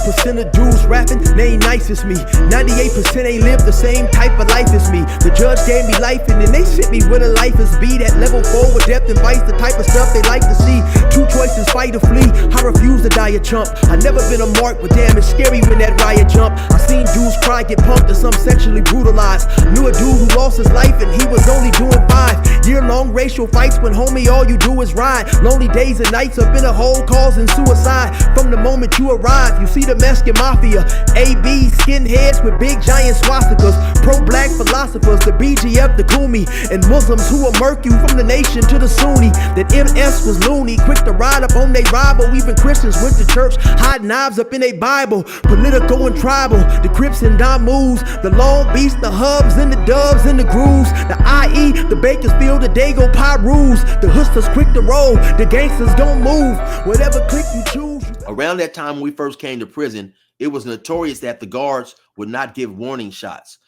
1% of dudes rapping, they ain't nice as me. 98% ain't live the same type of life as me. The judge gave me life and then they sent me where the life is be. That level 4 with depth and vice, the type of stuff they like to see. Two choices, fight or flee. I refuse to die a chump. I never been a mark, but damn, it's scary when that riot jump. I seen dudes cry, get pumped, and some sexually brutalized. Knew a dude who lost his life and he was only doing 5 year-long racial fights when homie all you do is ride. Lonely days and nights up in a hole causing suicide. From the moment you arrive, you see the Mexican mafia, AB skinheads with big giant swastikas, pro-black philosophers, the BGF, the Kumi, and Muslims who will murk you from the nation to the Sunni. That MS was loony, quick to ride up on they rival. Even Christians went to church, hide knives up in a Bible. Political and tribal, the Crips and Damus, the Long Beach, the Hubs and the Dubs and the Grooves, the IE, the Bakersfield, the Dago Pyrus, the Hustlers quick to roll, the gangsters don't move, whatever click you choose. Around that time when we first came to prison, it was notorious that the guards would not give warning shots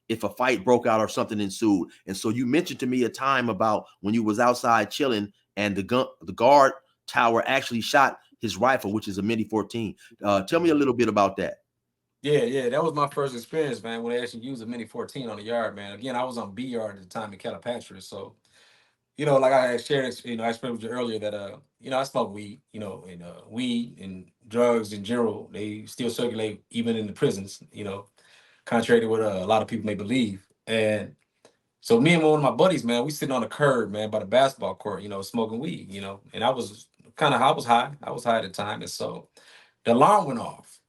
if a fight broke out or something ensued. And so you mentioned to me a time about when you was outside chilling and the guard tower actually shot his rifle, which is a Mini 14. Tell me a little bit about that. Yeah, that was my first experience, man, when they actually used a Mini 14 on the yard, man. Again, I was on B yard at the time in Calipatria, so like I shared, I explained with you earlier that I smoke weed, and weed and drugs in general, they still circulate even in the prisons, contrary to what a lot of people may believe. And so me and one of my buddies, man, we sitting on the curb, man, by the basketball court, smoking weed, and I was high. I was high at the time. And so the alarm went off.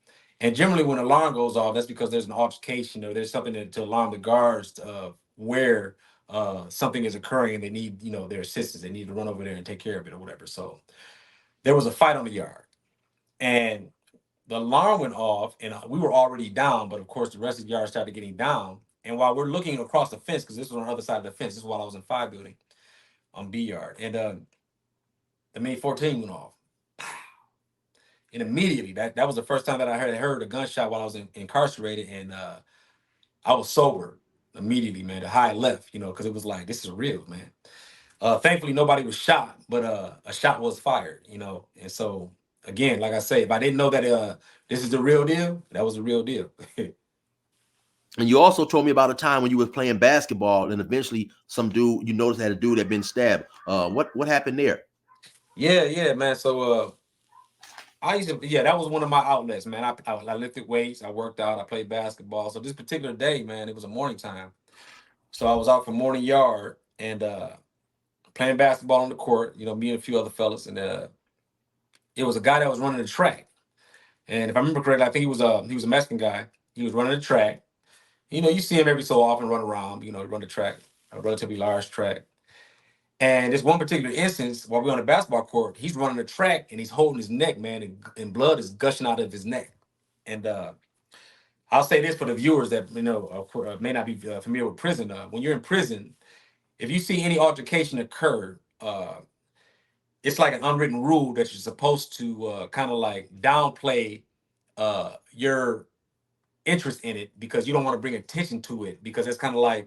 And generally when the alarm goes off, that's because there's an altercation or there's something to alarm the guards where something is occurring and they need, their assistance. They need to run over there and take care of it or whatever. So there was a fight on the yard and the alarm went off and we were already down. But of course, the rest of the yard started getting down. And while we're looking across the fence, because this was on the other side of the fence, this is while I was in 5 building on B yard. And the Mini 14 went off. And immediately, that was the first time that I heard a gunshot while I was incarcerated. And I was sober immediately, man. The high left, because it was like, this is real, man. Thankfully, nobody was shot, but a shot was fired, And so, again, like I say, if I didn't know that this is the real deal, that was the real deal. And you also told me about a time when you was playing basketball and eventually some dude, you noticed that a dude had been stabbed. What happened there? Yeah, man. So that was one of my outlets, man. I lifted weights, I worked out, I played basketball. So this particular day, man, it was a morning time. So I was out for morning yard and playing basketball on the court, me and a few other fellas. And it was a guy that was running the track. And if I remember correctly, I think he was a Mexican guy. He was running the track. You see him every so often run around, run the track, a relatively large track. And this one particular instance, while we're on the basketball court, he's running the track and he's holding his neck, man, and blood is gushing out of his neck. And I'll say this for the viewers that, may not be familiar with prison. When you're in prison, if you see any altercation occur, it's like an unwritten rule that you're supposed to kind of like downplay your interest in it because you don't want to bring attention to it because it's kind of like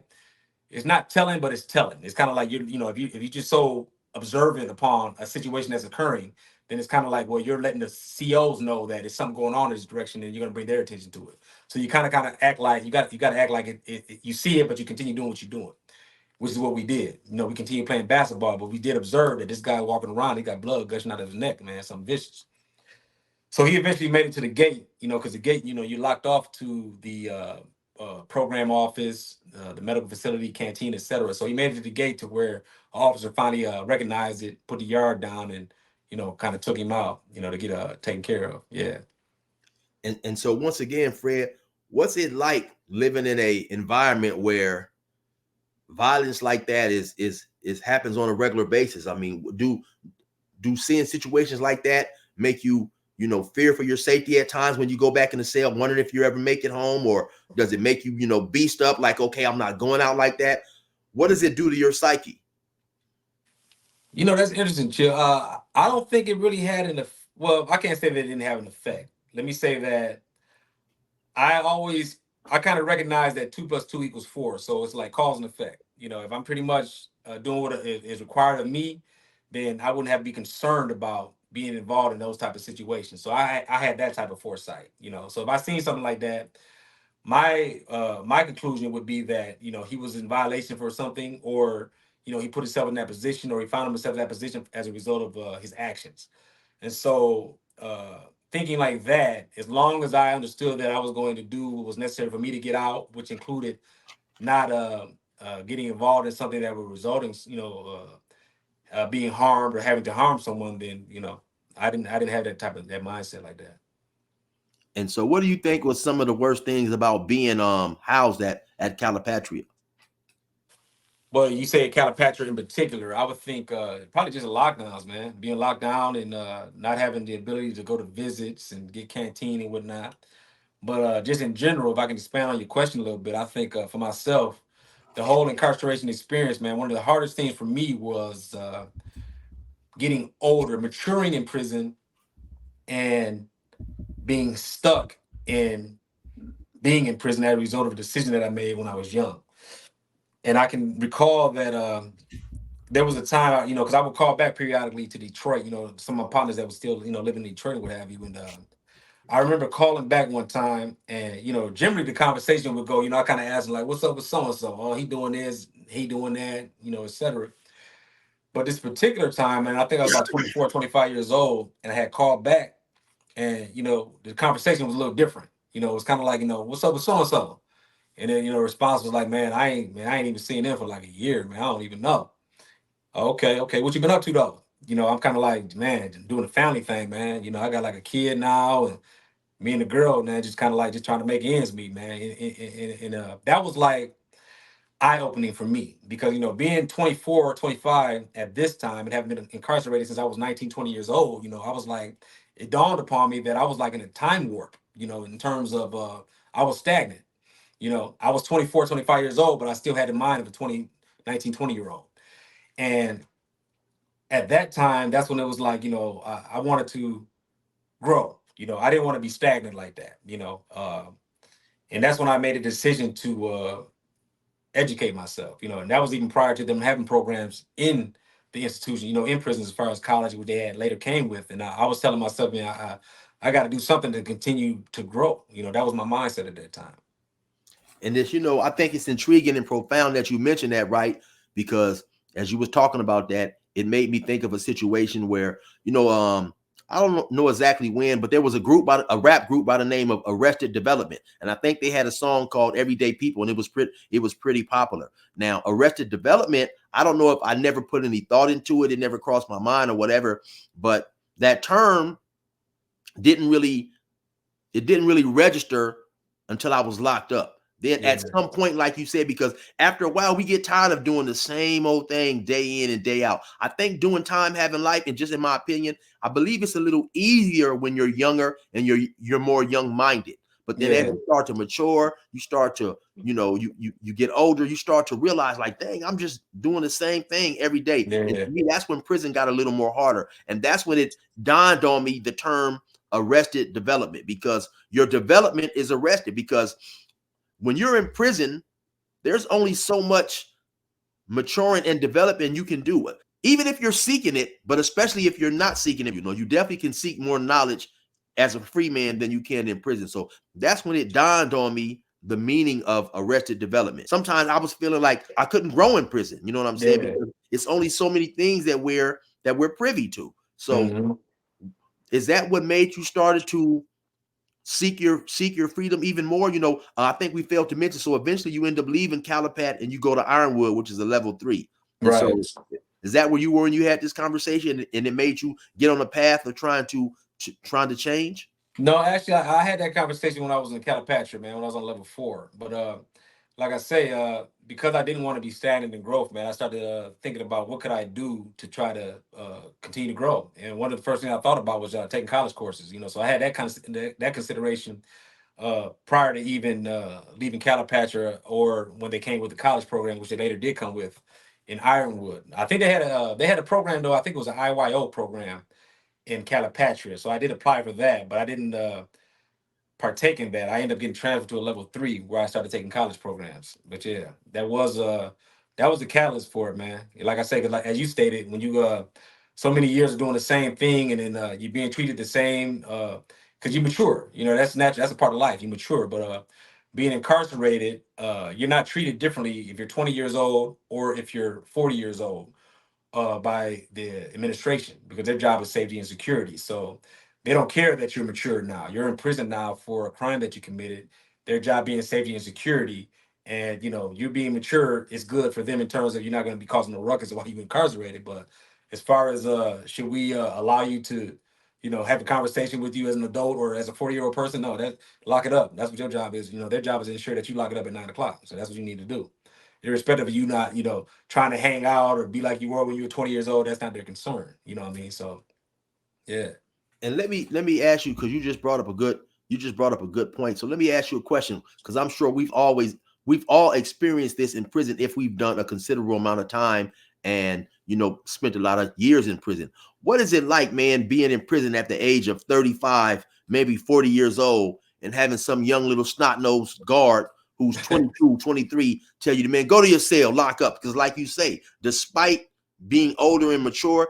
it's not telling, but it's telling. It's kind of like if you just so observant upon a situation that's occurring, then it's kind of like, well, you're letting the COs know that there's something going on in this direction, and you're going to bring their attention to it. So you kind of act like you got to act like you see it, but you continue doing what you're doing, which is what we did. We continue playing basketball, but we did observe that this guy walking around, he got blood gushing out of his neck, man, something vicious. So he eventually made it to the gate, because the gate, you're locked off to the program office, the medical facility, canteen, etc. So he made it to the gate to where an officer finally recognized it, put the yard down, and kind of took him out, to get taken care of. Yeah. And so once again, Fred, what's it like living in a environment where violence like that is happens on a regular basis? I mean, do seeing situations like that make you fear for your safety at times when you go back in the cell, wondering if you ever make it home, or does it make you, beast up like, okay, I'm not going out like that? What does it do to your psyche? That's interesting, Chill. I don't think it really had well, I can't say that it didn't have an effect. Let me say that I kind of recognize that 2 + 2 = 4. So it's like cause and effect. If I'm pretty much doing what is required of me, then I wouldn't have to be concerned about being involved in those type of situations. So I had that type of foresight, you know. So if I seen something like that, my conclusion would be that, you know, he was in violation for something, or, you know, he put himself in that position, or he found himself in that position as a result of his actions. And so, thinking like that, as long as I understood that I was going to do what was necessary for me to get out, which included not getting involved in something that would result in, you know, being harmed or having to harm someone, then, you know, I didn't have that type of that mindset like that. And so, what do you think was some of the worst things about being housed at Calipatria? But you say Calipatria in particular, I would think probably just lockdowns, man. Being locked down and not having the ability to go to visits and get canteen and whatnot. But just in general, if I can expand on your question a little bit, I think for myself, the whole incarceration experience, man, one of the hardest things for me was getting older, maturing in prison, and being stuck in being in prison as a result of a decision that I made when I was young. And I can recall that there was a time, you know, because I would call back periodically to Detroit, you know, some of my partners that were still, you know, living in Detroit or what have you. And I remember calling back one time, and, you know, generally the conversation would go, you know, I kind of asked him, like, what's up with so and so? Oh, he doing this, he doing that, you know, etc. But this particular time, man, I think I was about 24, 25 years old, and I had called back, and, you know, the conversation was a little different. You know, it was kind of like, you know, what's up with so and so? And then, you know, the response was like, man, I ain't even seen them for like a year, man. I don't even know. Okay, okay. What you been up to though? You know, I'm kind of like, man, doing a family thing, man. You know, I got like a kid now, and me and the girl, man, just kind of like just trying to make ends meet, man. And that was like eye opening for me, because, you know, being 24 or 25 at this time and having been incarcerated since I was 19, 20 years old, you know, I was like, it dawned upon me that I was like in a time warp, you know, in terms of I was stagnant. You know, I was 24, 25 years old, but I still had the mind of a 19, 20 year old. And at that time, that's when it was like, you know, I wanted to grow. You know, I didn't want to be stagnant like that, you know. And that's when I made a decision to educate myself, you know, and that was even prior to them having programs in the institution, you know, in prisons as far as college, what they had later came with. And I was telling myself, man, I got to do something to continue to grow. You know, that was my mindset at that time. And this, you know, I think it's intriguing and profound that you mentioned that, right? Because as you was talking about that, it made me think of a situation where, you know, I don't know exactly when, but there was a rap group by the name of Arrested Development, and I think they had a song called "Everyday People," and it was pretty popular. Now, Arrested Development, I don't know if I never put any thought into it; it never crossed my mind or whatever. But that term didn't really it didn't really register until I was locked up. Then Yeah. at some point, like you said, because after a while we get tired of doing the same old thing day in and day out. I think doing time, having life, and just in my opinion, I believe it's a little easier when you're younger and you're more young-minded. But then as Yeah. you start to mature, you start to, you know, you get older, you start to realize, like, dang, I'm just doing the same thing every day. And Yeah. to me, that's when prison got a little more harder. And that's when it dawned on me the term arrested development, because your development is arrested, because when you're in prison, there's only so much maturing and developing you can do. Even if you're seeking it, but especially if you're not seeking it, you know, you definitely can seek more knowledge as a free man than you can in prison. So that's when it dawned on me the meaning of arrested development. Sometimes I was feeling like I couldn't grow in prison. You know what I'm saying? Yeah. Because it's only so many things that we're privy to. So Hmm. is that what made you started to seek your freedom even more? You know, I think we failed to mention. So eventually, you end up leaving Calipat and you go to Ironwood, which is a level 3. And Right. so, is that where you were when you had this conversation, and it made you get on the path of trying to change? No, actually, I had that conversation when I was in Calipatria, man, when I was on level 4. But like I say, because I didn't want to be stagnant in growth, man, I started thinking about what could I do to try to continue to grow. And one of the first things I thought about was taking college courses. You know, so I had that kind of that consideration prior to even leaving Calipatria, or when they came with the college program, which they later did come with in Ironwood. I think they had a program though. I think it was an IYO program in Calipatria. So I did apply for that, but I didn't partake in that. I ended up getting transferred to a level 3 where I started taking college programs. But yeah, that was the catalyst for it, man. Like I say, 'cause like as you stated, when you so many years of doing the same thing, and then you're being treated the same because you mature. You know, that's natural. That's a part of life. You mature, but being incarcerated, you're not treated differently if you're 20 years old or if you're 40 years old by the administration, because their job is safety and security. So they don't care that you're mature now. You're in prison now for a crime that you committed. Their job being safety and security, and you know you being mature is good for them in terms of you're not going to be causing a ruckus while you're incarcerated. But as far as should we allow you to, you know, have a conversation with you as an adult or as a 40-year-old person? No, that lock it up. That's what your job is. You know, their job is to ensure that you lock it up at 9 o'clock. So that's what you need to do, irrespective of you not, you know, trying to hang out or be like you were when you were 20 years old. That's not their concern. You know what I mean? So yeah. And let me ask you, because you just brought up a good point. So let me ask you a question, because I'm sure we've all experienced this in prison if we've done a considerable amount of time and spent a lot of years in prison. What is it like, man, being in prison at the age of 35, maybe 40 years old, and having some young little snot-nosed guard who's 22, 23 tell you, man, go to your cell, lock up? Because like you say, despite being older and mature,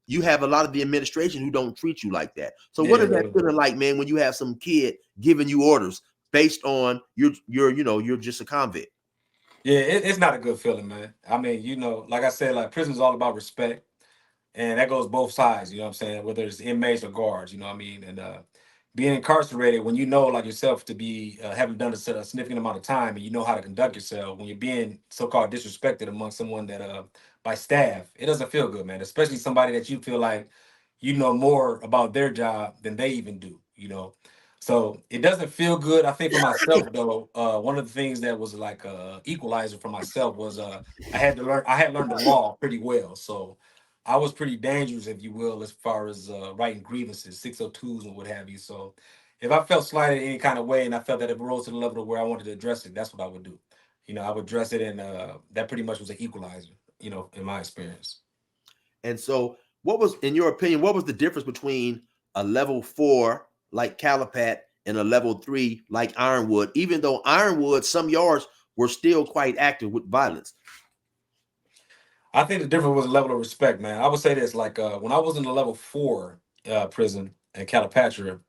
you have a lot of the administration who don't treat you like that. So what Yeah, is that feeling like, man, when you have some kid giving you orders based on you're just a convict? yeah, it's not a good feeling, man. I mean, you know, like I said, like prison is all about respect, and that goes both sides. You know what I'm saying? Whether it's inmates or guards, you know what I mean? And being incarcerated, when you know, like yourself, to be having done a significant amount of time, and you know how to conduct yourself, when you're being so-called disrespected among someone that by staff, it doesn't feel good, man. Especially somebody that you feel like you know more about their job than they even do. You know, so it doesn't feel good. I think for myself though, one of the things that was like a equalizer for myself was I had learned the law pretty well, so I was pretty dangerous, if you will, as far as writing grievances, 602s and what have you. So if I felt slighted in any kind of way and I felt that it rose to the level of where I wanted to address it, that's what I would do. You know, I would address it, and that pretty much was an equalizer, you know, in my experience. And so, what was, in your opinion, what was the difference between a level 4 like Calipat and a level 3 like Ironwood? Even though Ironwood, some yards were still quite active with violence. I think the difference was a level of respect, man. I would say this, like when I was in the level 4 prison in Calipatria,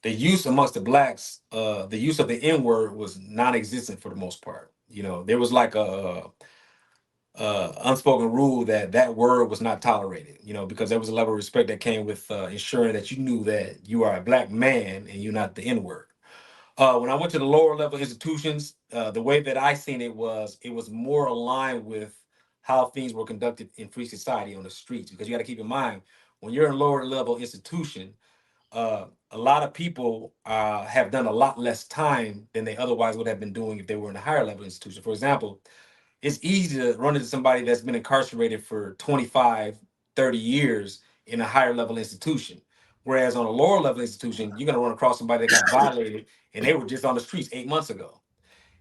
the use amongst the blacks, the use of the N word was non-existent for the most part. You know, there was like a unspoken rule that that word was not tolerated. You know, because there was a level of respect that came with ensuring that you knew that you are a black man and you're not the N word. When I went to the lower level institutions, the way that I seen it was more aligned with how things were conducted in free society on the streets. Because you got to keep in mind, when you're in a lower level institution, a lot of people have done a lot less time than they otherwise would have been doing if they were in a higher level institution. For example, it's easy to run into somebody that's been incarcerated for 25, 30 years in a higher level institution. Whereas on a lower level institution, you're going to run across somebody that got violated and they were just on the streets 8 months ago.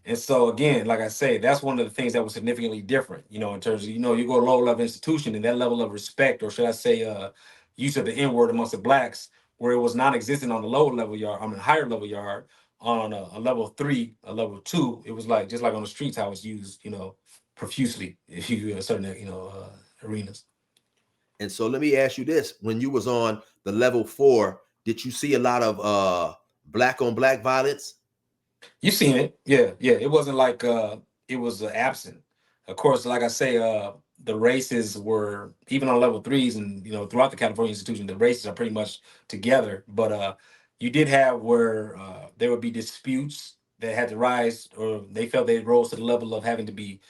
And so again, like I say, that's one of the things that was significantly different, you know, in terms of, you know, you go to lower level institution and that level of respect, or should I say, use of the N word amongst the blacks, where it was non-existent on the lower level yard, on the higher level yard, on a level 3, a level 2, it was like just like on the streets how it's used, you know, profusely if you certain, you know, arenas. And so let me ask you this: when you was on the level 4, did you see a lot of black on black violence? You seen it, yeah, yeah. It wasn't like it was absent. Of course, like I say, the races were even on level 3s, and you know throughout the California institution, the races are pretty much together. But you did have where there would be disputes that had to rise, or they felt they rose to the level of having to be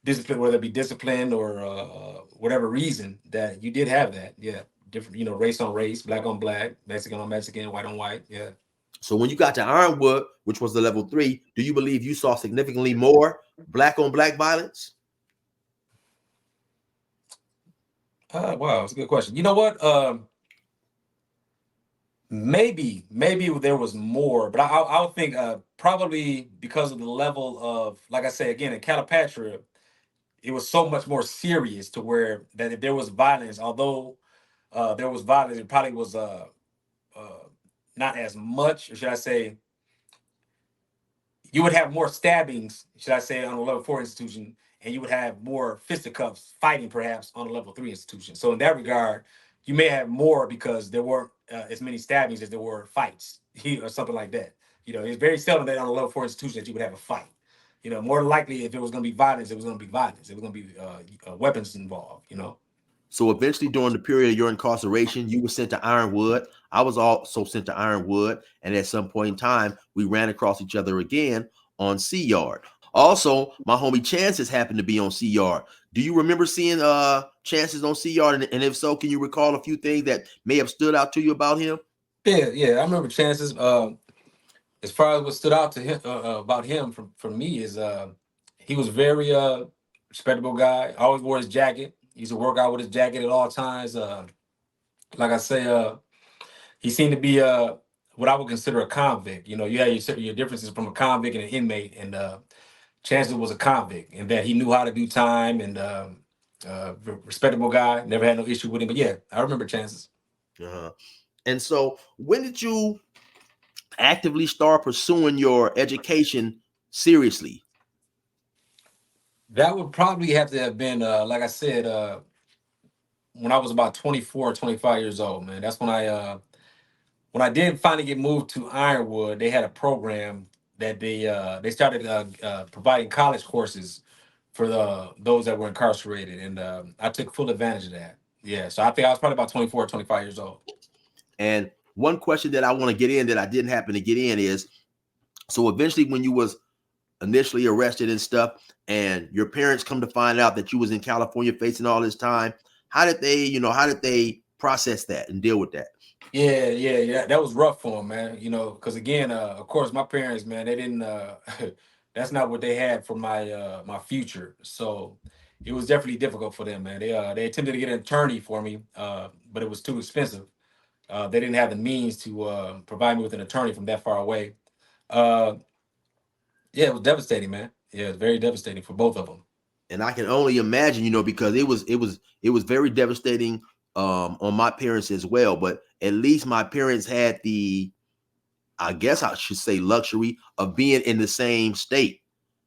disciplined, whether it be disciplined or whatever reason. That you did have that, yeah. Different, you know, race on race, black on black, Mexican on Mexican, white on white, yeah. So when you got to Ironwood, which was the level 3, do you believe you saw significantly more black on black violence? Wow, it's a good question. You know what? Maybe there was more, but I would think probably because of the level of, like I say again, in Calipatria, it was so much more serious to where that if there was violence, although there was violence, it probably was uh, not as much, or should I say, you would have more stabbings, should I say, on a level 4 institution, and you would have more fisticuffs fighting perhaps on a level 3 institution. So in that regard, you may have more because there weren't as many stabbings as there were fights, or something like that. It's very seldom that on a level 4 institution that you would have a fight. More than likely, if it was going to be violence, it was going to be violence. It was going to be weapons involved. So eventually, during the period of your incarceration, you were sent to Ironwood. I was also sent to Ironwood, and at some point in time, we ran across each other again on C Yard. Also, my homie Chances happened to be on C Yard. Do you remember seeing Chances on C Yard? And if so, can you recall a few things that may have stood out to you about him? Yeah, I remember Chances. As far as what stood out to him about him from me is he was very respectable guy. Always wore his jacket. He used to work out with his jacket at all times. Like I say, he seemed to be what I would consider a convict. You had your differences from a convict and an inmate, and Chancellor was a convict, and that he knew how to do time, and respectable guy. Never had no issue with him. But yeah, I remember Chances. And so, when did you actively start pursuing your education seriously? That would probably have to have been, like I said, when I was about 24, 25 years old, man. That's when I did finally get moved to Ironwood. They had a program that they started providing college courses for those that were incarcerated, and I took full advantage of that. Yeah, so I think I was probably about 24, 25 years old. And one question that I want to get in that I didn't happen to get in is, so eventually when you was initially arrested and stuff, and your parents come to find out that you was in California facing all this time, how did they process that and deal with that? Yeah. That was rough for them, man. Because again, of course, my parents, man, they didn't. That's not what they had for my future. So it was definitely difficult for them, man. They attempted to get an attorney for me, but it was too expensive. They didn't have the means to provide me with an attorney from that far away. Yeah, it was devastating, man. Yeah, it was very devastating for both of them. And I can only imagine, because it was very devastating on my parents as well. But at least my parents had the, I guess I should say, luxury of being in the same state.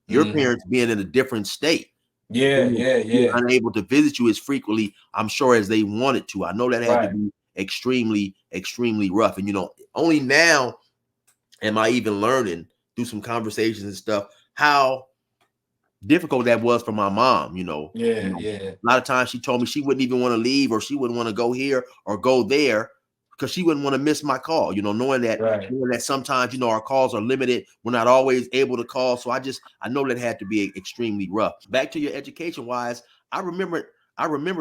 Your parents being in a different state. Yeah. Being unable to visit you as frequently, I'm sure, as they wanted to. I know that had to be extremely, extremely rough. And only now am I even learning through some conversations and stuff how difficult that was for my mom. Yeah. A lot of times she told me she wouldn't even want to leave, or she wouldn't want to go here or go there, because she wouldn't want to miss my call, knowing that sometimes, our calls are limited. We're not always able to call. So I know that had to be extremely rough. Back to your education wise, I remember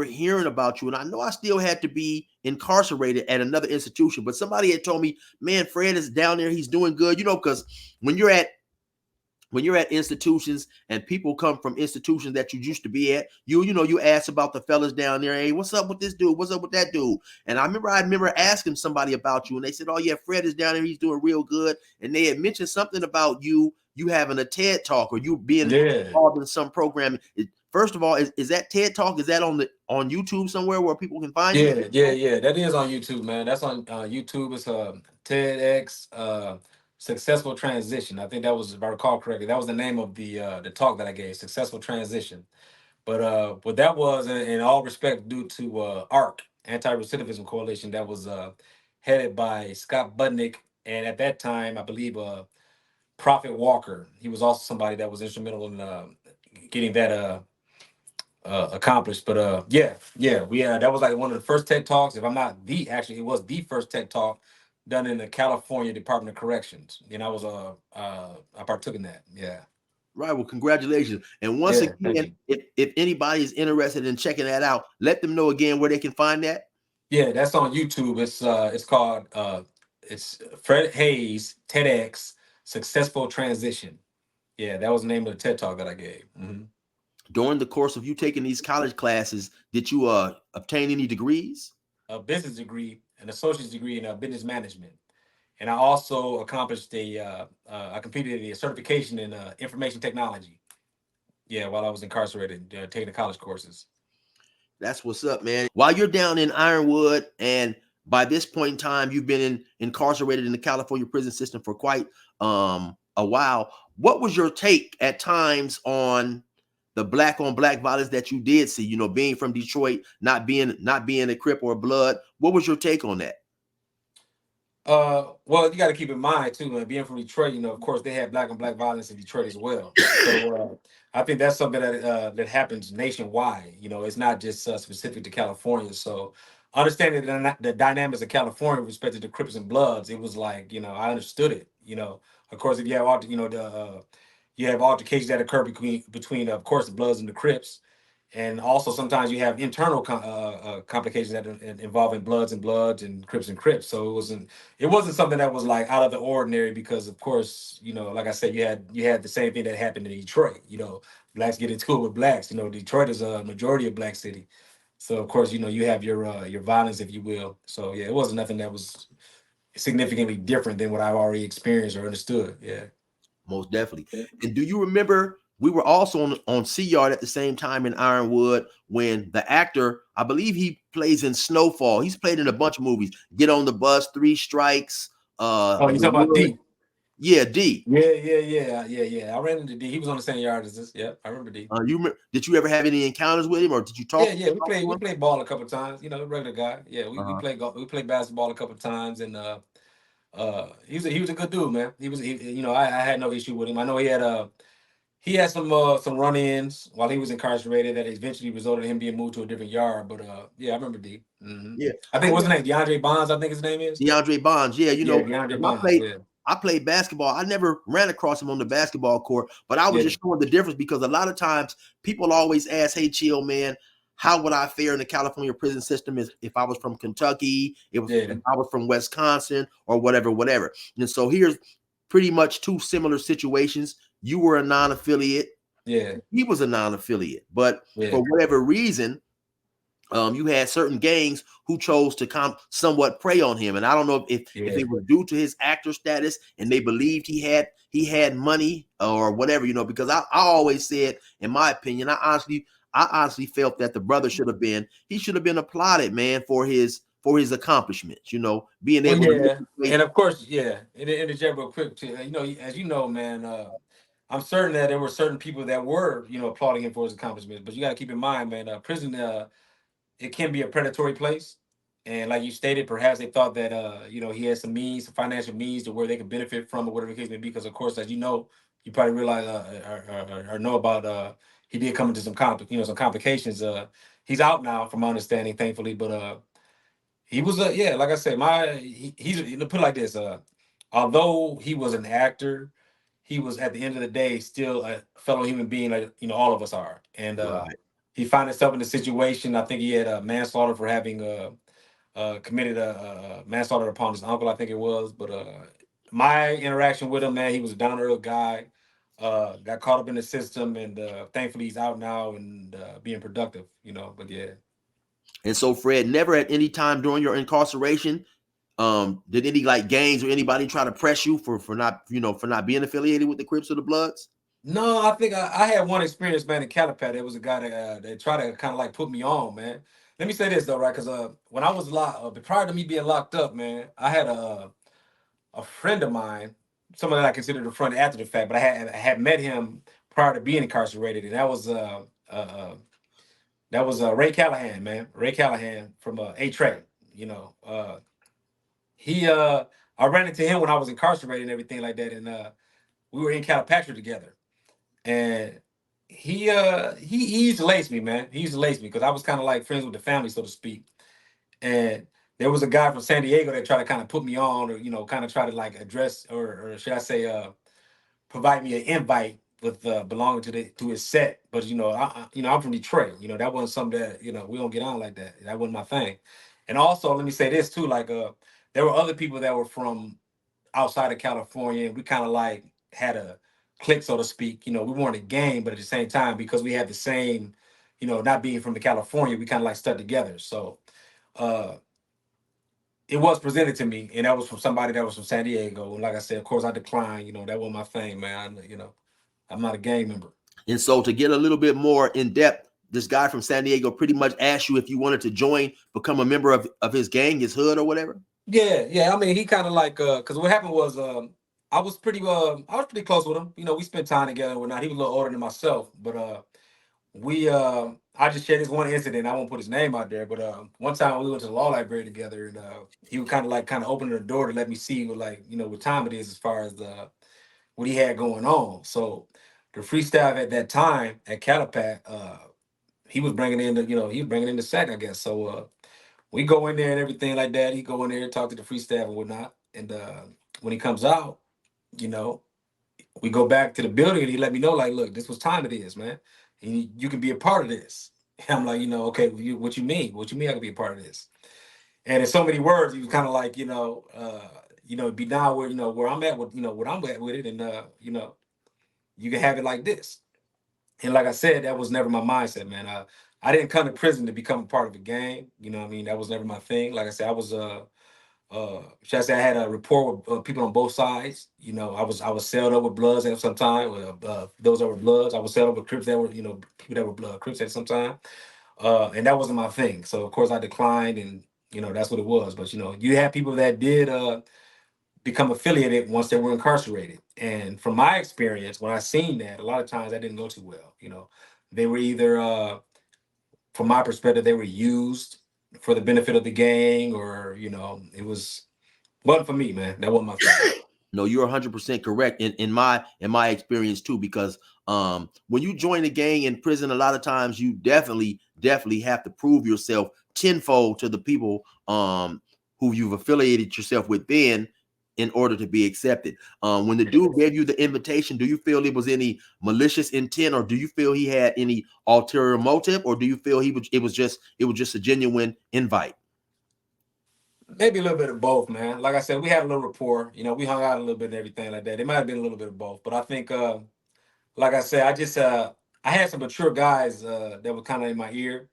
hearing about you, and I know I still had to be incarcerated at another institution, but somebody had told me, man, Fred is down there. He's doing good, because when you're at institutions and people come from institutions that you used to be at, you ask about the fellas down there. Hey, what's up with this dude? What's up with that dude? And I remember asking somebody about you, and they said, oh yeah, Fred is down there. He's doing real good. And they had mentioned something about you having a TED Talk, or you being involved in some program. First of all, is that TED Talk? Is that on YouTube somewhere where people can find you? Yeah. That is on YouTube, man. That's on YouTube. It's TEDx. Successful Transition. I think that was, if I recall correctly, that was the name of the talk that I gave, Successful Transition. But that was in all respect due to ARC, Anti-Recidivism Coalition, that was headed by Scott Budnick, and at that time, I believe Prophet Walker. He was also somebody that was instrumental in getting that accomplished. But yeah, that was like one of the first TED Talks. If I'm not actually, it was the first TED Talk done in the California Department of Corrections. I was I partook in that. Yeah. Right. Well, congratulations. And once again, if anybody is interested in checking that out, let them know again where they can find that. Yeah, that's on YouTube. It's called it's Fred Hayes TEDx Successful Transition. Yeah, that was the name of the TED Talk that I gave. During the course of you taking these college classes, did you obtain any degrees? A business degree, an associate's degree in business management. And I also accomplished I completed a certification in information technology. Yeah, while I was incarcerated, taking the college courses. That's what's up, man. While you're down in Ironwood, and by this point in time, you've been incarcerated in the California prison system for quite a while. what was your take at times on the black on black violence that you did see? You know, being from Detroit, not being a Crip or a Blood. What was your take on that? Well, you got to keep in mind too, man. Being from Detroit, you know, of course, they had black on black violence in Detroit as well. So I think that's something that happens nationwide. You know, it's not just specific to California. So understanding the dynamics of California with respect to the Crips and Bloods, it was like, you know, I understood it. You know, of course, if you have you have altercations that occur between of course the Bloods and the Crips. And also sometimes you have internal complications that involving Bloods and Crips. So it wasn't something that was like out of the ordinary because of course, you know, like I said, you had the same thing that happened in Detroit. You know, blacks get into it with blacks. You know, Detroit is a majority of black city. So of course, you know, you have your violence, if you will. So yeah, it wasn't nothing that was significantly different than what I've already experienced or understood. Yeah. Most definitely. And do you remember we were also on C Yard at the same time in Ironwood when the actor, I believe he plays in Snowfall. He's played in a bunch of movies. Get on the Bus, Three Strikes. Oh, you The talking about Wood. D? Yeah, D. Yeah. I ran into D. He was on the same yard as this. Yeah, I remember D. Did you ever have any encounters with him, or did you talk? Yeah. We to him? played ball a couple of times. You know, regular guy. Yeah, we Uh-huh. played golf. We played basketball a couple of times, and he was a good dude, man. You know, I had no issue with him. I know he had some run-ins while he was incarcerated that eventually resulted in him being moved to a different yard. But yeah, I remember D. Mm-hmm. Yeah, I think what's his name? DeAndre Bonds. I think his name is. DeAndre Bonds. Yeah, you Yeah, know, DeAndre Bonds. Yeah. I played basketball. I never ran across him on the basketball court, but I was Yeah. just showing the difference because a lot of times people always ask, "Hey, chill, man, how would I fare in the California prison system if I was from Kentucky, if I was from Wisconsin, or whatever?" And so here's pretty much two similar situations. You were a non-affiliate. Yeah. He was a non-affiliate, but Yeah. for whatever reason, you had certain gangs who chose to somewhat prey on him, and I don't know if it was due to his actor status and they believed he had money or whatever, you know. Because I always said, in my opinion, I honestly felt that the brother should have been applauded, man, for his accomplishments, you know, being able to. And of course, yeah. And interject real quick too. You know, as you know, man, I'm certain that there were certain people that were, you know, applauding him for his accomplishments. But you got to keep in mind, man, prison, it can be a predatory place. And like you stated, perhaps they thought that, you know, he had some financial means to where they could benefit from or whatever the case may be. Because of course, as you know, you probably realize or know about, he did come into some complications. He's out now, from my understanding, thankfully. But he was like I said, he's put it like this. Although he was an actor, he was at the end of the day still a fellow human being, like, you know, all of us are. And Right. he found himself in a situation. I think he had a manslaughter for having committed a manslaughter upon his uncle, I think it was. But my interaction with him, man, he was a down to earth guy. Got caught up in the system, and thankfully he's out now and being productive. You know, but yeah. And so, Fred, never at any time during your incarceration, did any like gangs or anybody try to press you for not being affiliated with the Crips or the Bloods? No, I think I had one experience, man, in Calipad. There was a guy that tried to kind of like put me on, man. Let me say this though, right? Because when I was locked, prior to me being locked up, man, I had a friend of mine, someone that I considered a friend after the fact, but I had met him prior to being incarcerated, and that was Ray Callahan, man. Ray Callahan from A-Track. You know, I ran into him when I was incarcerated and everything like that, and we were in Calipatria together. And he used to lace me, man. He used to lace me because I was kind of like friends with the family, so to speak. And there was a guy from San Diego that tried to kind of put me on, or, you know, kind of try to like address, or should I say, provide me an invite with belonging to his set. But you know, I'm from Detroit. You know, that wasn't something that, you know, we don't get on like that. That wasn't my thing. And also, let me say this too, like there were other people that were from outside of California, and we kind of like had a clique, so to speak. You know, we weren't a gang, but at the same time, because we had the same, you know, not being from the California, we kind of like stuck together. So it was presented to me, and that was from somebody that was from San Diego. And like I said, of course, I declined. You know, that wasn't my thing, man. You know, I'm not a gang member. And so, to get a little bit more in depth, this guy from San Diego pretty much asked you if you wanted to become a member of his gang, his hood, or whatever. Yeah. I mean, he kind of like, because what happened was, I was pretty close with him. You know, we spent time together and whatnot. He was a little older than myself, but we I just shared this one incident. I won't put his name out there, but one time we went to the law library together, and he was kind of opening the door to let me see what, like, you know, what time it is as far as the what he had going on. So the free staff at that time at Calipat, he was bringing in the, you know, he was bringing in the sack, I guess. So we go in there and everything like that. He go in there and talk to the free staff and whatnot. And when he comes out, you know, we go back to the building and he let me know, like, look, this was time it is, man. And you can be a part of this. And I'm like, you know, okay, well, what you mean? What you mean I can be a part of this? And in so many words, he was kind of like, be down where, where I'm at with, what I'm at with it. And, you can have it like this. And like I said, that was never my mindset, man. I didn't come to prison to become a part of a gang. You know what I mean? That was never my thing. Like I said, I was should I say I had a rapport with people on both sides. You know, I was sailed up with Bloods at some time. Those that were Bloods, I was sailed up with Crips that were, people that were Crips at some time. And that wasn't my thing. So of course I declined, and that's what it was. But you had people that did become affiliated once they were incarcerated. And from my experience, when I seen that, a lot of times that didn't go too well. They were either, from my perspective, they were used for the benefit of the gang, or it wasn't for me, man. That wasn't my thing. No, you're 100% correct in my experience too, because when you join a gang in prison, a lot of times you definitely have to prove yourself tenfold to the people who you've affiliated yourself with then, in order to be accepted. When the dude gave you the invitation, do you feel it was any malicious intent, or do you feel he had any ulterior motive, or do you feel it was just a genuine invite? Maybe a little bit of both, man. Like I said, we had a little rapport. We hung out a little bit and everything like that. It might have been a little bit of both, but I think, like I said, I had some mature guys that were kind of in my ear,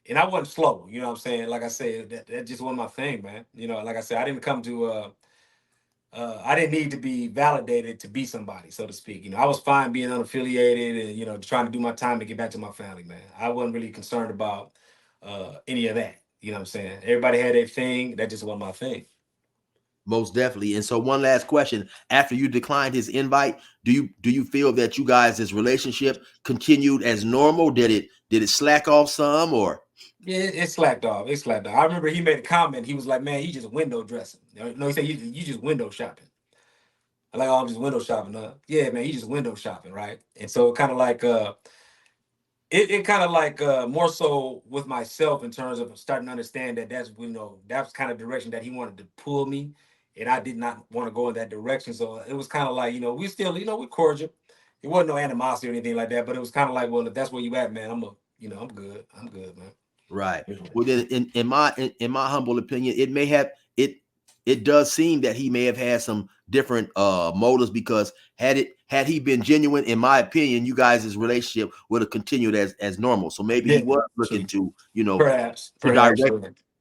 and I wasn't slow. You know what I'm saying? Like I said, that just wasn't my thing, man. Like I said, I didn't come to. I didn't need to be validated to be somebody, so to speak. I was fine being unaffiliated and trying to do my time to get back to my family, man. I wasn't really concerned about any of that. You know what I'm saying? Everybody had their thing. That just wasn't my thing. Most definitely. And so one last question. After you declined his invite, do you feel that you guys' relationship continued as normal? Did it slack off some, or? Yeah, it slacked off. It slacked off. I remember he made a comment. He was like, "Man, he just window dressing." No, he said, "You just window shopping." I'm like, "Oh, I'm just window shopping." Yeah, man, you just window shopping, right? And so kind of like it kind of like more so with myself, in terms of starting to understand that that's kind of direction that he wanted to pull me, and I did not want to go in that direction. So it was kind of like, we still, we cordial. It wasn't no animosity or anything like that, but it was kind of like, well, if that's where you at, man, I'm good. I'm good, man. Right. Well, then, in my humble opinion, it does seem that he may have had some different motives, because had he been genuine, in my opinion, you guys' relationship would have continued as normal. So maybe he Yeah, was true. looking to Perhaps, to perhaps.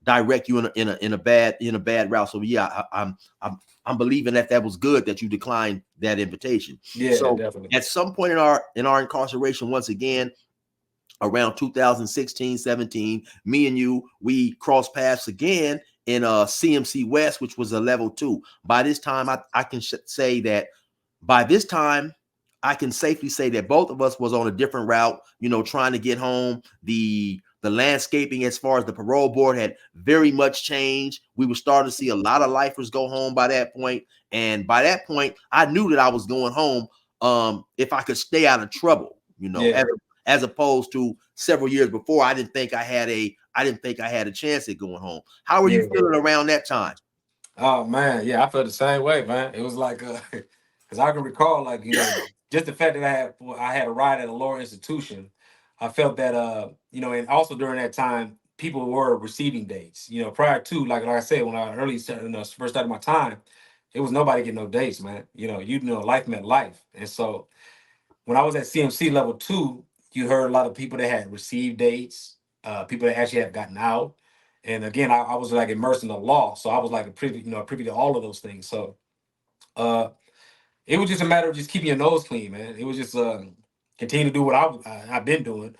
direct you in a bad route. So yeah, I'm believing that was good that you declined that invitation. Yeah, So definitely. at some point in our incarceration, once again, around 2016, 17, me and you, we crossed paths again in CMC West, which was a level 2. By this time, I can say that by this time, I can safely say that both of us was on a different route, trying to get home. The landscaping as far as the parole board had very much changed. We were starting to see a lot of lifers go home by that point. And by that point, I knew that I was going home if I could stay out of trouble, Yeah, as opposed to several years before. I didn't think I had a chance at going home. How are you yeah. feeling around that time? Oh man, yeah, I felt the same way, man. It was like, because I can recall, like, just the fact that I had a ride at a lower institution. I felt that, and also during that time, people were receiving dates. Prior to, like I said, when I first started my time, it was nobody getting no dates, man. Life meant life, and so when I was at CMC level 2, you heard a lot of people that had received dates, people that actually have gotten out. And again, I was like immersed in the law, so I was like privy to all of those things. So uh, it was just a matter of just keeping your nose clean, man. It was just continue to do what I've been doing,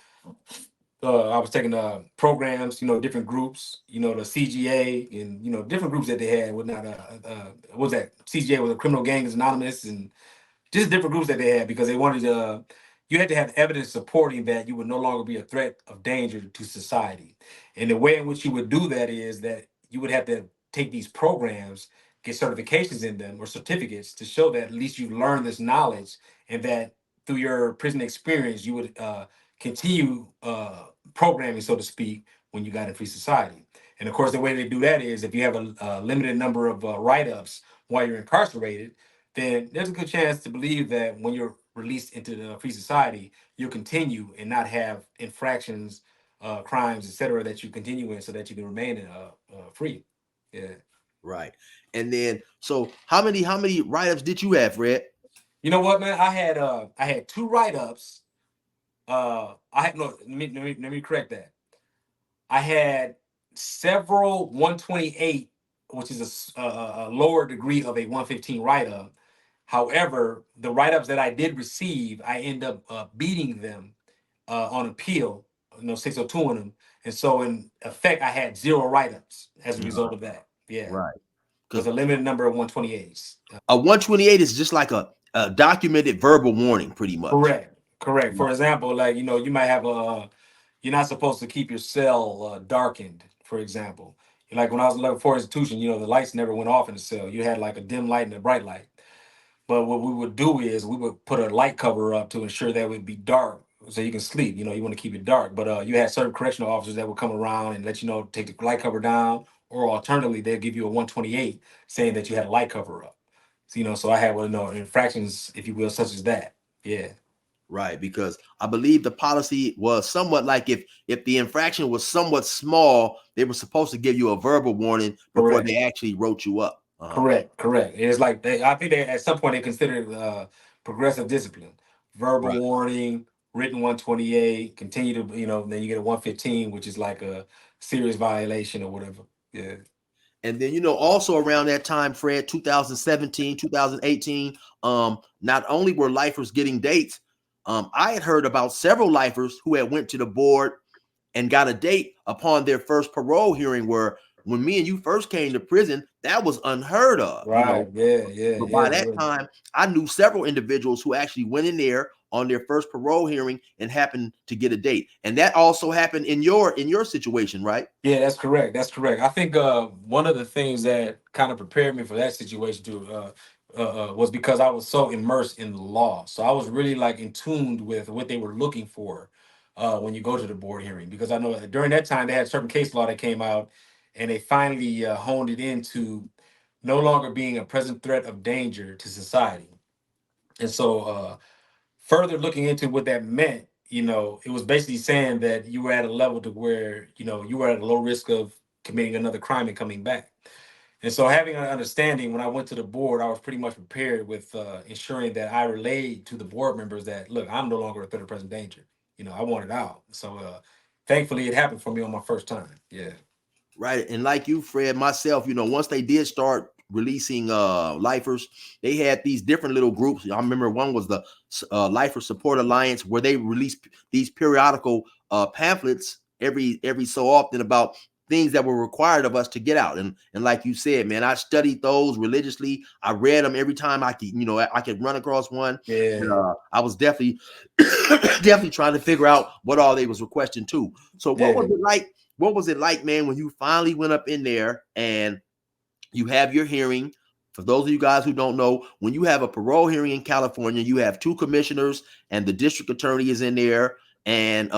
I was taking programs, different groups, the CGA and different groups that they had. Whatnot? What was that? CGA was a Criminal Gangs Anonymous, and just different groups that they had because they wanted you had to have evidence supporting that you would no longer be a threat of danger to society. And the way in which you would do that is that you would have to take these programs, get certifications in them or certificates to show that at least you've learned this knowledge and that through your prison experience you would continue programming, so to speak, when you got in free society. And of course, the way they do that is if you have a limited number of write-ups while you're incarcerated, then there's a good chance to believe that when you're released into the free society, you'll continue and not have infractions, crimes, etc., that you continue in, so that you can remain free. Yeah. Right. And then, so how many write-ups did you have, Fred? You know what, man? I had two write-ups. I had no. Let me correct that. I had several 128, which is a lower degree of a 115 write-up. However, the write-ups that I did receive, I end up beating them on appeal, 602 on them. And so in effect, I had zero write-ups as a result of that. Yeah. Right. With Because a limited number of 128s. a 128 is just like a documented verbal warning, pretty much. Correct. Correct. For example, like, you might have you're not supposed to keep your cell darkened, for example. Like when I was looking for institution, the lights never went off in the cell. You had like a dim light and a bright light. But what we would do is we would put a light cover up to ensure that it would be dark so you can sleep. You want to keep it dark. But you had certain correctional officers that would come around and let you know, take the light cover down, or alternatively, they'll give you a 128 saying that you had a light cover up. So, so I had, infractions, if you will, such as that. Yeah. Right. Because I believe the policy was somewhat like if the infraction was somewhat small, they were supposed to give you a verbal warning before Correct. they actually wrote you up. Correct. It's like I think they at some point they considered progressive discipline, verbal Right. warning, written 128, continue to then you get a 115, which is like a serious violation or whatever. Yeah. And then, also around that time, Fred, 2017, 2018, not only were lifers getting dates, I had heard about several lifers who had went to the board and got a date upon their first parole hearing, where when me and you first came to prison, that was unheard of. Right. Yeah. But by Yeah. that time, I knew several individuals who actually went in there on their first parole hearing and happened to get a date. And that also happened in your situation, right? Yeah, that's correct. That's correct. I think one of the things that kind of prepared me for that situation too was because I was so immersed in the law. So I was really like in tuned with what they were looking for when you go to the board hearing. Because I know that during that time they had certain case law that came out, and they finally honed it into no longer being a present threat of danger to society. And so further looking into what that meant, it was basically saying that you were at a level to where, you were at a low risk of committing another crime and coming back. And so having an understanding, when I went to the board, I was pretty much prepared with ensuring that I relayed to the board members that, look, I'm no longer a threat of present danger. I want it out. So thankfully it happened for me on my first time. Yeah. Right. And like you, Fred, myself, once they did start releasing lifers, they had these different little groups. I remember one was the Lifer Support Alliance, where they released these periodical pamphlets every so often about things that were required of us to get out. And like you said, man, I studied those religiously. I read them every time I could, I could run across one. Yeah. And, I was definitely definitely trying to figure out what all they was requesting too. So what was it like? What was it like, man, when you finally went up in there and you have your hearing? For those of you guys who don't know, when you have a parole hearing in California, you have two commissioners and the district attorney is in there, and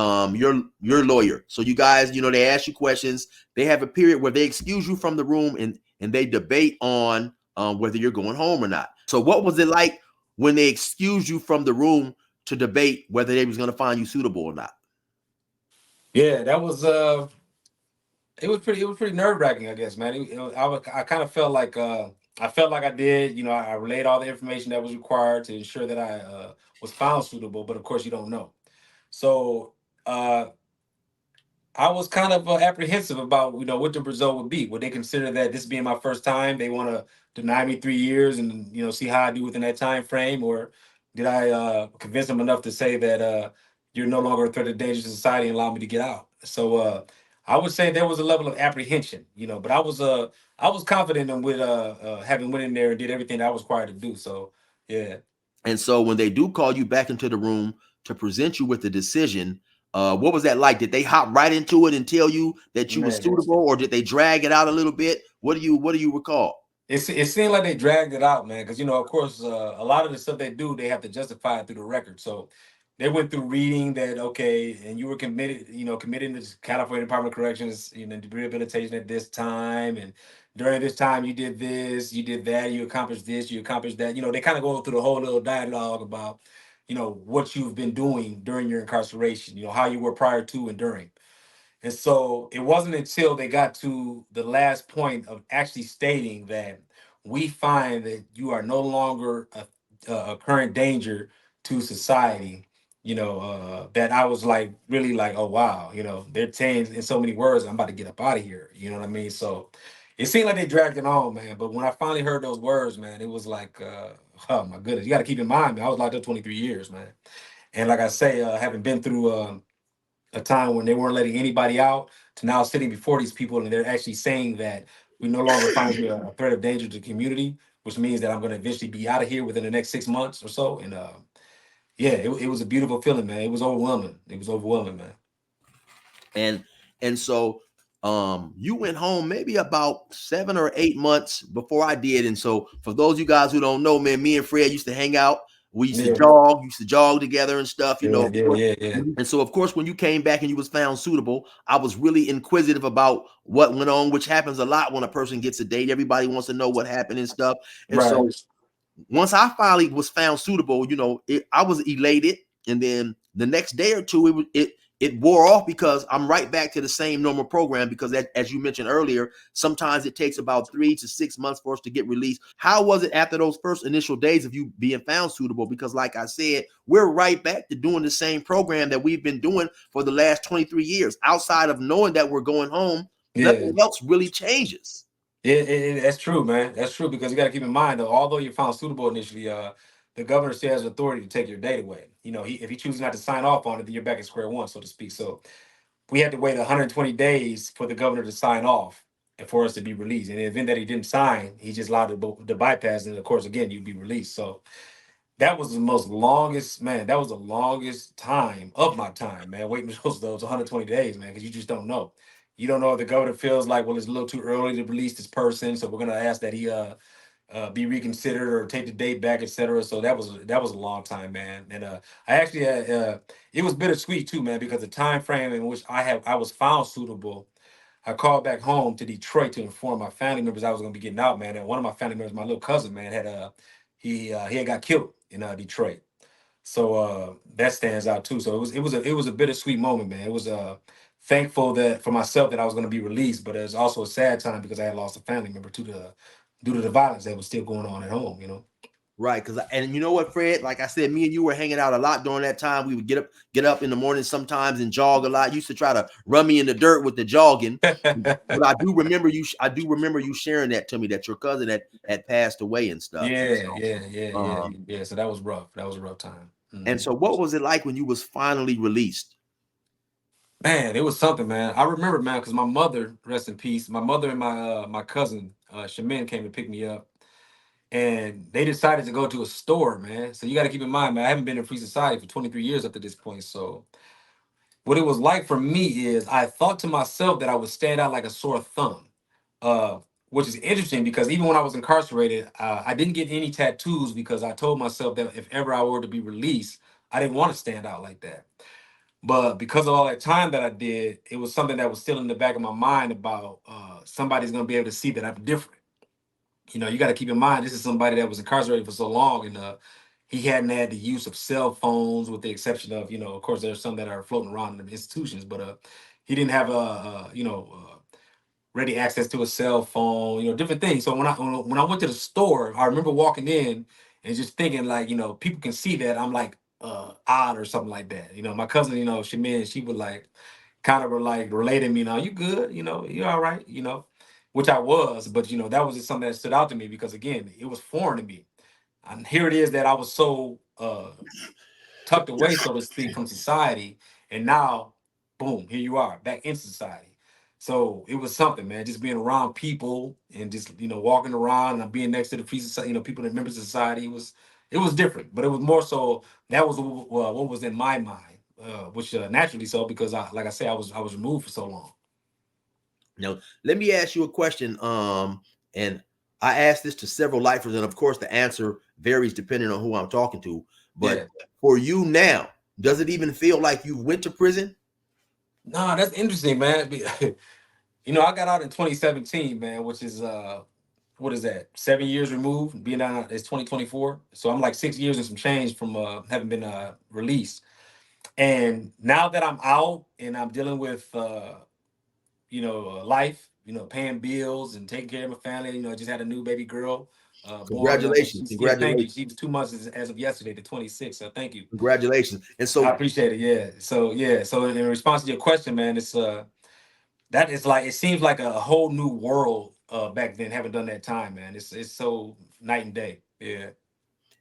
your lawyer. So you guys, they ask you questions. They have a period where they excuse you from the room and they debate on whether you're going home or not. So what was it like when they excused you from the room to debate whether they was going to find you suitable or not? Yeah, that was it was pretty nerve wracking, I guess, man. I kind of felt like I did. I relayed all the information that was required to ensure that I was found suitable, but of course you don't know. So uh, I was kind of apprehensive about what the result would be. Would they consider that this being my first time, they want to deny me 3 years and see how I do within that time frame, or did I convince them enough to say that you're no longer a threat or danger to society and allow me to get out. So I would say there was a level of apprehension, but I was confident in with having went in there and did everything that I was required to do. So yeah. And so when they do call you back into the room to present you with the decision, what was that like? Did they hop right into it and tell you that you were Man, suitable, or did they drag it out a little bit? What do you recall? it seemed like they dragged it out, man, because of course, a lot of the stuff they do, they have to justify it through the record. So they went through reading that, okay, and you were committed to the California Department of Corrections, rehabilitation at this time, and during this time you did this, you did that, you accomplished this, you accomplished that. They kind of go through the whole little dialogue about, what you've been doing during your incarceration, how you were prior to and during. And so it wasn't until they got to the last point of actually stating that we find that you are no longer a current danger to society, that I was like, really like, oh, wow, they're saying in so many words, I'm about to get up out of here. You know what I mean? So it seemed like they dragged it on, man. But when I finally heard those words, man, it was like, oh, my goodness. You got to keep in mind, man, I was locked up 23 years, man. And like I say, having been through a time when they weren't letting anybody out to now sitting before these people and they're actually saying that we no longer find you a threat of danger to the community, which means that I'm going to eventually be out of here within the next 6 months or so. And yeah, it was a beautiful feeling, man. It was overwhelming. It was overwhelming, man. And so you went home maybe about 7 or 8 months before I did. And so for those of you guys who don't know, man, me and Fred used to hang out. We Yeah, used to jog together and stuff, yeah, of yeah, course. yeah, yeah. And so of course when you came back and you was found suitable, I was really inquisitive about what went on, which happens a lot when a person gets a date. Everybody wants to know what happened and stuff. And Right. so once I finally was found suitable, I was elated. And then the next day or two, it wore off because I'm right back to the same normal program. Because as you mentioned earlier, sometimes it takes about 3 to 6 months for us to get released. How was it after those first initial days of you being found suitable? Because like I said, we're right back to doing the same program that we've been doing for the last 23 years. Outside of knowing that we're going home, Yeah. nothing else really changes. That's true, man. That's true because you got to keep in mind though, although you found suitable initially, the governor still has authority to take your date away. If he chooses not to sign off on it, then you're back at square one, so to speak. So we had to wait 120 days for the governor to sign off and for us to be released. In the event that he didn't sign, he just allowed the bypass, and of course, again, you'd be released. So that was the most longest, man. That was the longest time of my time, man. Waiting for those 120 days, man, because you just don't know. You don't know if the governor feels like, well, it's a little too early to release this person, so we're gonna ask that he be reconsidered or take the date back, etc. So that was a long time, man. And I actually had it was bittersweet too, man, because the time frame in which I was found suitable. I called back home to Detroit to inform my family members I was gonna be getting out, man. And one of my family members, my little cousin, man, had he had got killed in Detroit. So that stands out too. So it was a bittersweet moment, man. It was thankful that for myself that I was going to be released, but it was also a sad time because I had lost a family member to the due to the violence that was still going on at home. Right, and you know what, Fred? Like I said, me and you were hanging out a lot during that time. We would get up in the morning sometimes and jog a lot. You used to try to run me in the dirt with the jogging, but I do remember you sharing that to me that your cousin had passed away and stuff. Yeah, yeah, yeah, yeah, Um, yeah. So that was rough. That was a rough time. and so, what was it like when you was finally released? Man, it was something, man. I remember, man, because my mother, rest in peace, my mother and my cousin, Shamin, came to pick me up, and they decided to go to a store, man. So you got to keep in mind, man, I haven't been in free society for 23 years up to this point. So what it was like for me is I thought to myself that I would stand out like a sore thumb, uh, which is interesting because even when I was incarcerated, I didn't get any tattoos because I told myself that if ever I were to be released, I didn't want to stand out like that. But because of all that time that I did, it was something that was still in the back of my mind about somebody's going to be able to see that I'm different. You got to keep in mind this is somebody that was incarcerated for so long, and he hadn't had the use of cell phones, with the exception of of course there's some that are floating around in the institutions, but he didn't have ready access to a cell phone, different things. So when I went to the store, I remember walking in and just thinking like, people can see that I'm like odd or something like that. My cousin, she would like kind of were like relating me, you good, you all right, which I was, but that was just something that stood out to me because again, it was foreign to me. And here it is that I was so tucked away, so to speak, from society, and now, boom, here you are back in society. So it was something, man. Just being around people and just walking around and being next to the people, people that members of society. It was different, but it was more so that was what was in my mind, which naturally so because like I say, I was removed for so long. Now, let me ask you a question. And I asked this to several lifers, and of course, the answer varies depending on who I'm talking to. But Yeah. for you now, does it even feel like you went to prison? Nah, that's interesting, man. I got out in 2017, man, which is what is that? 7 years removed. Being out it's 2024, so I'm like 6 years and some change from having been released. And now that I'm out and I'm dealing with life, paying bills and taking care of my family. I just had a new baby girl born. Congratulations, Yeah, thank you. congratulations, She was 2 months as of yesterday, the 26th. So thank you. congratulations. And I so, appreciate it. Yeah. So yeah. So in response to your question, man, it's that is like it seems like a whole new world back then. Haven't done that time, man. It's so night and day. Yeah.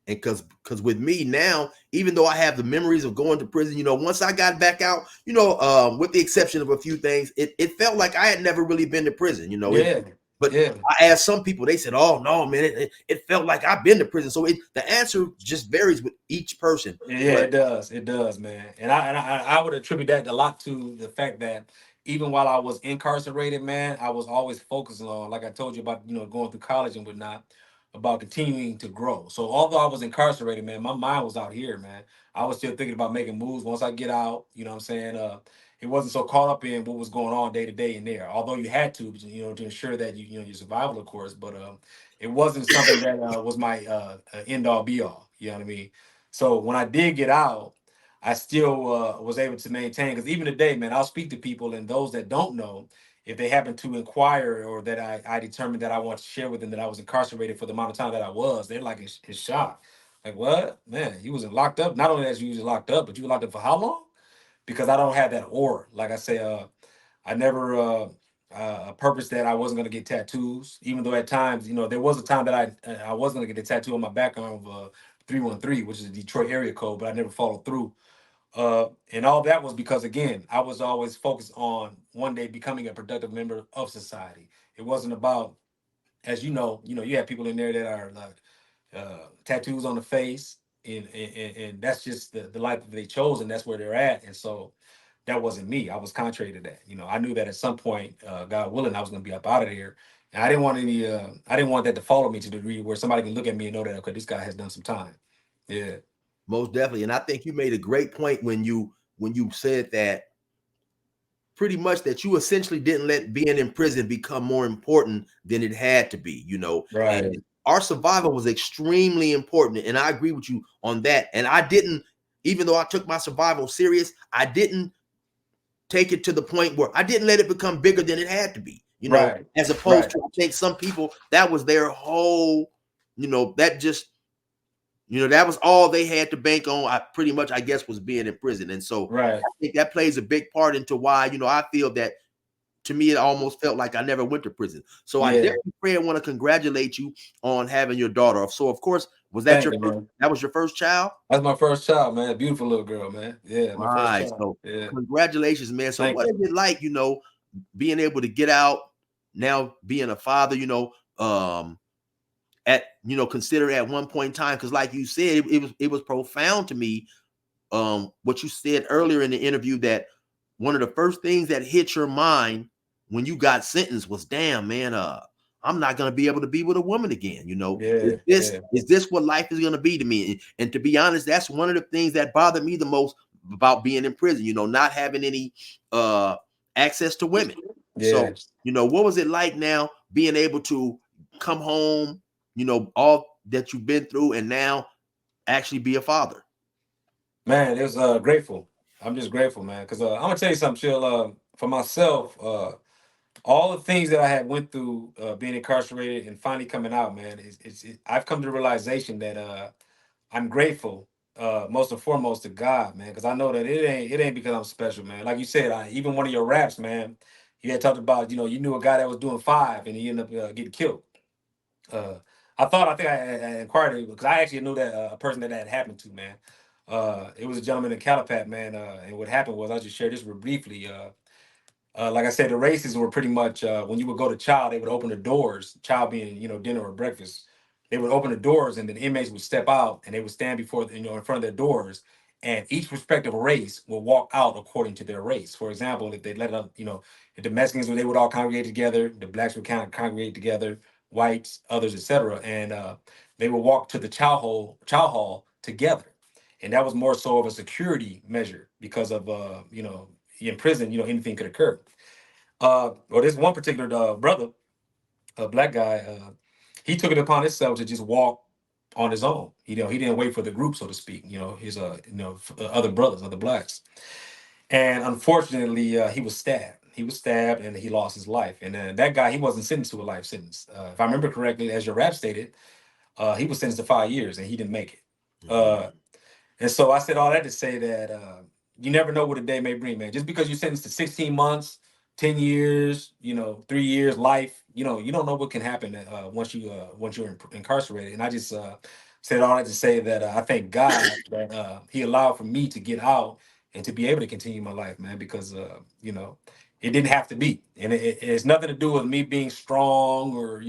and because with me now, even though I have the memories of going to prison, once I got back out, with the exception of a few things, it felt like I had never really been to prison. Yeah. But Yeah. I asked some people, they said, "Oh no, man, it felt like I've been to prison." So the answer just varies with each person. Yeah, But it does. It does, man. And I would attribute that a lot to the fact that even while I was incarcerated, man, I was always focusing on, like I told you about, going through college and whatnot, about continuing to grow. So although I was incarcerated, man, my mind was out here, man. I was still thinking about making moves once I get out. You know what I'm saying? It wasn't so caught up in what was going on day to day in there. Although you had to, to ensure that your survival, of course. But it wasn't something that was my end all be all. You know what I mean? So when I did get out, I still was able to maintain. Because even today, man, I'll speak to people, and those that don't know, if they happen to inquire or that I determined that I want to share with them that I was incarcerated for the amount of time that I was, they're like in shock. Like, what? Man, you was locked up. Not only that you was locked up, but you were locked up for how long? Because I don't have that aura. Like I say, I never purposed that I wasn't going to get tattoos, even though at times, there was a time that I was going to get a tattoo on my back arm of 313, which is a Detroit area code, but I never followed through. And all that was because, again, I was always focused on one day becoming a productive member of society. It wasn't about, as you have people in there that are like tattoos on the face, and that's just the life that they chose, and that's where they're at. And so that wasn't me. I was contrary to that. I knew that at some point, God willing, I was going to be up out of here. And I didn't want that to follow me to the degree where somebody can look at me and know that, okay, this guy has done some time. Yeah. most definitely, and I think you made a great point when you said that pretty much that you essentially didn't let being in prison become more important than it had to be. Right. And our survival was extremely important. And I agree with you on that. And I didn't, even though I took my survival serious, I didn't take it to the point where I didn't let it become bigger than it had to be, Right. as opposed Right. to, I think some people, that was their whole, that just, that was all they had to bank on. I pretty much, I guess, was being in prison. And so Right. I think that plays a big part into why, I feel that to me, it almost felt like I never went to prison. So I Yeah. definitely, Fred, want to congratulate you on having your daughter. So of course, was that Thank your you, first, man. that was your first child? That's my first child, man. Beautiful little girl, man. Yeah, my first Right. child. So Yeah. congratulations, man. So Thank what you. is it like, being able to get out now, being a father, um, at consider at one point in time, because like you said, it was profound to me, what you said earlier in the interview, that one of the first things that hit your mind when you got sentenced was, damn, man, I'm not gonna be able to be with a woman again. Is Yeah. this Yeah. is this what life is gonna be to me? And to be honest, that's one of the things that bothered me the most about being in prison, not having any access to women. Yeah. So, what was it like now being able to come home, all that you've been through, and now actually be a father? Man, it was grateful. I'm just grateful, man. Because I'm gonna tell you something, Chill. For myself, all the things that I had went through being incarcerated and finally coming out, man, I've come to the realization that I'm grateful, most and foremost to God, man, because I know that it ain't because I'm special, man. Like you said, even one of your raps, man, you had talked about, you knew a guy that was doing 5 and he ended up getting killed. Uh, I think I inquired because I actually knew that a person that had happened to, man. It was a gentleman in Calipat, man. And what happened was, I'll just share this real briefly. Like I said, the races were pretty much when you would go to Child, they would open the doors. Child being, dinner or breakfast, they would open the doors, and then inmates would step out, and they would stand before, in front of their doors, and each respective race will walk out according to their race. For example, if they let up, if the Mexicans, they would all congregate together, the blacks would kind of congregate together, whites, others, etc., and they would walk to the chow hall together, and that was more so of a security measure because of in prison, anything could occur. Or this one particular brother, a black guy, he took it upon himself to just walk on his own. He didn't wait for the group, so to speak. His other brothers, other blacks, and unfortunately, he was stabbed. He was stabbed, and he lost his life. And that guy, he wasn't sentenced to a life sentence. If I remember correctly, as your rap stated, he was sentenced to 5 years, and he didn't make it. And so I said all that to say that you never know what a day may bring, man. Just because you're sentenced to 16 months, 10 years, 3 years, life, you don't know what can happen once you're incarcerated. And I just said all that to say that I thank God that he allowed for me to get out and to be able to continue my life, man, because it didn't have to be. And it's nothing to do with me being strong or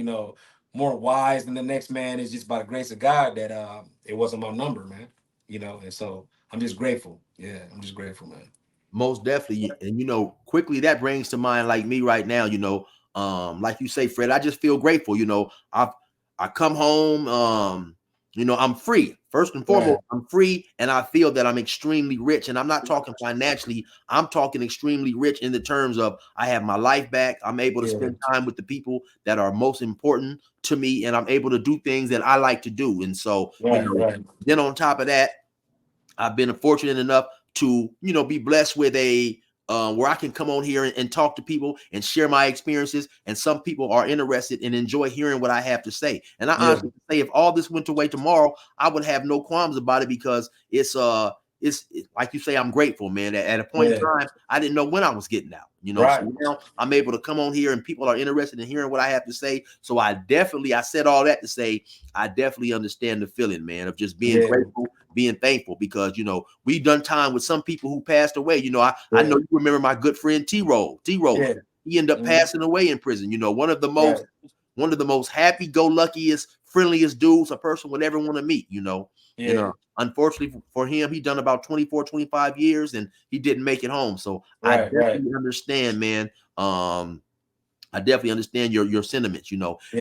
more wise than the next man. It's just by the grace of God that it wasn't my number, man. And so I'm just grateful. Yeah, I'm just grateful, man. Most definitely. And quickly that brings to mind, like me right now, like you say, Fred, I just feel grateful. I come home, I'm free. First and foremost, I'm free, and I feel that I'm extremely rich. And I'm not talking financially, I'm talking extremely rich in the terms of I have my life back. I'm able to spend time with the people that are most important to me, and I'm able to do things that I like to do. And so, then on top of that, I've been fortunate enough to, be blessed with a where I can come on here and talk to people and share my experiences. And some people are interested and enjoy hearing what I have to say. And I honestly say, if all this went away tomorrow, I would have no qualms about it, because it's like you say, I'm grateful, man. At a point in time, I didn't know when I was getting out. So now I'm able to come on here and people are interested in hearing what I have to say. So I said all that to say, I definitely understand the feeling, man, of just being grateful, being thankful, because, we've done time with some people who passed away. I know you remember my good friend T-Roll. He ended up passing away in prison. One of the most happy-go-luckiest, friendliest dudes a person would ever want to meet, And unfortunately for him, he done about 24, 25 years and he didn't make it home. So I definitely understand, man. I definitely understand your sentiments,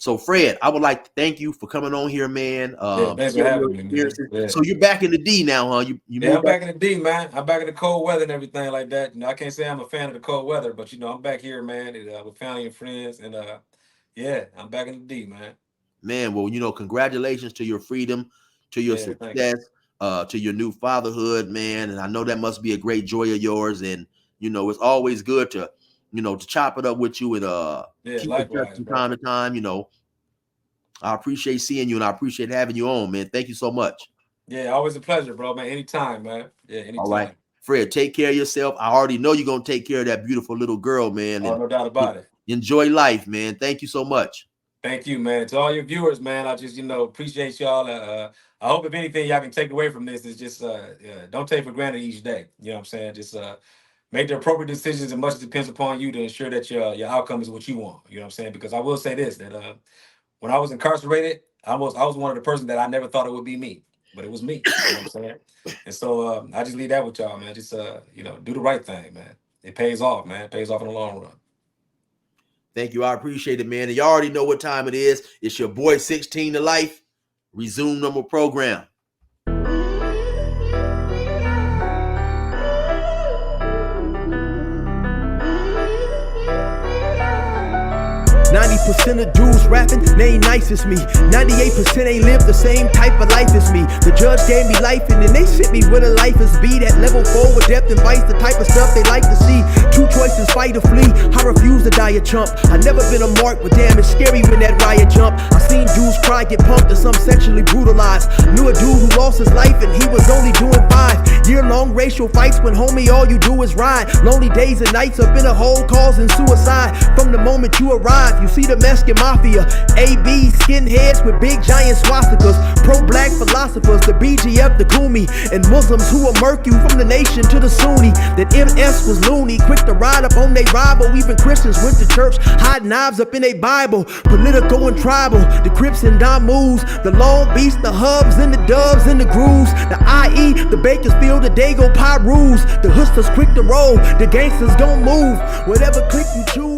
So Fred, I would like to thank you for coming on here, man. Thanks for having me, man. So you're back in the D now, huh? I'm back in the D, man. I'm back in the cold weather and everything like that. I can't say I'm a fan of the cold weather, but I'm back here, man, with family and friends, and I'm back in the D, man. Man, well, congratulations to your freedom, to your success, to your new fatherhood, man. And I know that must be a great joy of yours. And it's always good to to chop it up with you and keep in touch from time to time. I appreciate seeing you and I appreciate having you on, man. Thank you so much. Yeah, always a pleasure, bro, man. Anytime, man. Yeah, anytime. All right, Fred, take care of yourself. I already know you're gonna take care of that beautiful little girl, man. Oh, no doubt about it. Enjoy life, man. Thank you so much. Thank you, man. To all your viewers, man, I just appreciate y'all. I hope if anything y'all can take away from this is just don't take for granted each day. You know what I'm saying? Just make the appropriate decisions as much as depends upon you to ensure that your outcome is what you want. You know what I'm saying? Because I will say this, that when I was incarcerated, I was one of the persons that I never thought it would be me, but it was me. You know what I'm saying? And so I just leave that with y'all, man. Just do the right thing, man. It pays off, man. It pays off in the long run. Thank you. I appreciate it, man. And you already know what time it is. It's your boy 16 to Life. Resume normal program. 90% of dudes rapping, they ain't nice as me. 98% ain't live the same type of life as me. The judge gave me life and then they sent me where the life is be. That level 4 with depth and vice, the type of stuff they like to see. Two choices fight right to flee. I refuse to die a chump. I never been a mark, but damn, it's scary when that riot jump. I seen Jews cry, get pumped, and some sexually brutalized. Knew a dude who lost his life and he was only doing 5-year-long racial fights when homie all you do is ride. Lonely days and nights up in a hole causing suicide. From the moment you arrive, you see the Mexican mafia, AB skinheads with big giant swastikas, pro-black philosophers, the BGF, the Kumi, and Muslims who will murk you from the nation to the Sunni. That MS was loony, quick to ride up on they rival. Even Christians went to church, hide knives up in a Bible. Political and tribal, the Crips and Damus, the Long Beach, the Hubs and the Dubs and the Grooves, the IE, the Bakersfield, the Dago Pyrus, the hustlers quick to roll, the gangsters don't move. Whatever clique you choose.